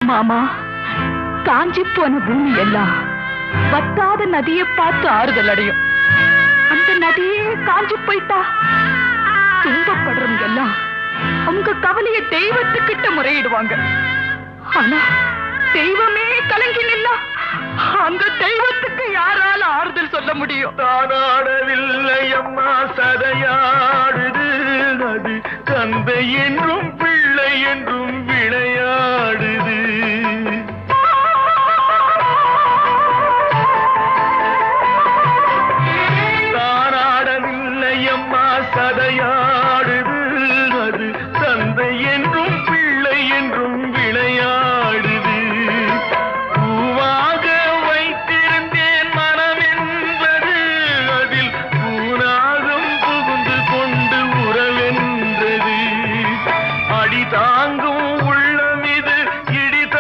மாமா, காஞ்சி போன பூமி எல்லாம் வத்தாத நதியை பார்த்து ஆறுதல் அடையும். அந்த நதியே காஞ்சி போயிட்டா துன்பப்படுறவங்க எல்லாம் அவங்க கவலைய தெய்வத்துக்கிட்ட முறையிடுவாங்க. ஆனா தெய்வமே கலங்கி நின்னா அந்த தெய்வத்துக்கு யாரால ஆறுதல் சொல்ல முடியும்? தானாடவில்லை அம்மா, சதையாடுது. அது தந்தை என்றும் பிள்ளை என்றும் விளையாடுது.